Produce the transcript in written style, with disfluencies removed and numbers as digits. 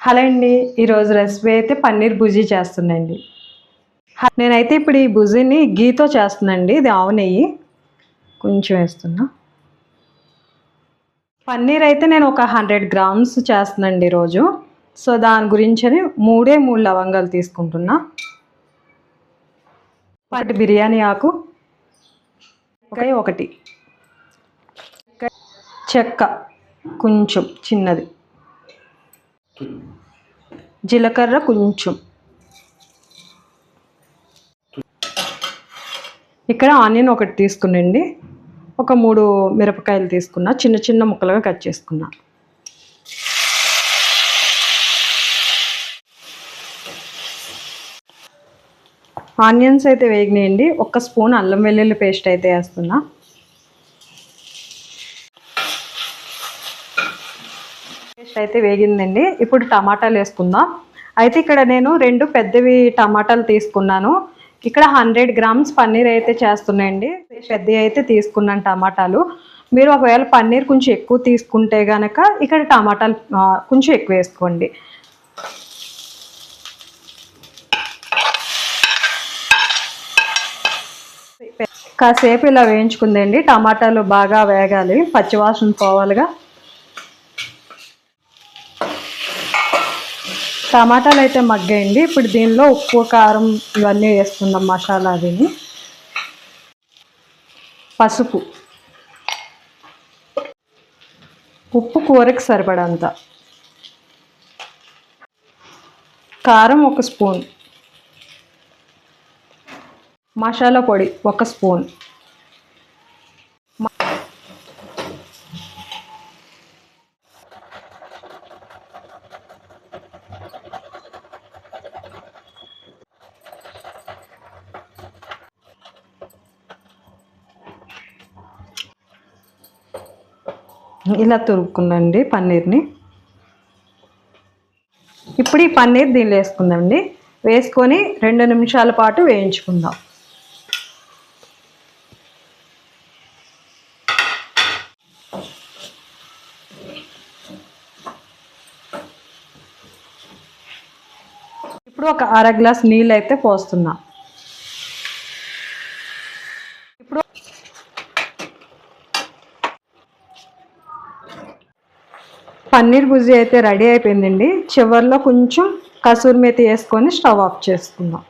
Hello అండి, ఈరోజు recipe అయితే పన్నీర్ బుజీ చేస్తున్నాండి. నేనైతే ఇప్పుడు ఈ బుజీని గీతో చేస్తున్నాండి. ఇది ఆవు నెయ్యి కొంచెం వేస్తున్నా. పన్నీర్ అయితే నేను ఒక 100 గ్రామ్స్ చేస్తున్నాండి ఈరోజు. సో దాని గురించి 3 లవంగాలు తీసుకుంటున్నా. ఒకటి బిర్యానీ ఆకు, ఒకటి చెక్క కొంచెం చిన్నది, జీలకర్ర కొంచెం, ఇక్కడ ఆనియన్ ఒకటి తీసుకునండి, ఒక 3 మిరపకాయలు తీసుకున్నా, చిన్న చిన్న ముక్కలుగా కట్ చేసుకున్నా. ఆనియన్స్ అయితే వేగినాయండి. 1 స్పూన్ అల్లం వెల్లుల్లి పేస్ట్ అయితే వేస్తున్నా. పేస్ట్ అయితే వేగిందండి. ఇప్పుడు టమాటాలు వేసుకుందాం. అయితే ఇక్కడ నేను 2 పెద్దవి టమాటాలు తీసుకున్నాను. ఇక్కడ 100 గ్రామ్స్ పన్నీర్ అయితే చేస్తున్నాయండి. పెద్దవి అయితే తీసుకున్నాను టమాటాలు. మీరు ఒకవేళ పన్నీర్ కొంచెం ఎక్కువ తీసుకుంటే కనుక ఇక్కడ టమాటాలు కొంచెం ఎక్కువ వేసుకోండి. కాసేపు ఇలా వేయించుకుందండి. టమాటాలు బాగా వేగాలి, పచ్చివాసన పోవాలిగా. టమాటాలు అయితే మగ్గాయండి. ఇప్పుడు దీనిలో ఉప్పు కారం ఇవన్నీ వేసుకుందాం, మసాలా అదిని. పసుపు, ఉప్పు కూరకి సరిపడంత, కారం 1 స్పూన్, మసాలా పొడి 1 స్పూన్, ఇలా తురుముకుందండి పన్నీర్ని. ఇప్పుడు ఈ పన్నీర్ దీనిలో వేసుకుందామండి. వేసుకొని 2 నిమిషాల పాటు వేయించుకుందాం. ఇప్పుడు ఒక 1/2 గ్లాస్ నీళ్ళు అయితే పోస్తున్నా. ఇప్పుడు పన్నీర్ బుజీ అయితే రెడీ అయిపోయిందండి. చివరిలో కొంచెం కసూరి మేతి వేసుకొని స్టవ్ ఆఫ్ చేసుకుందాం.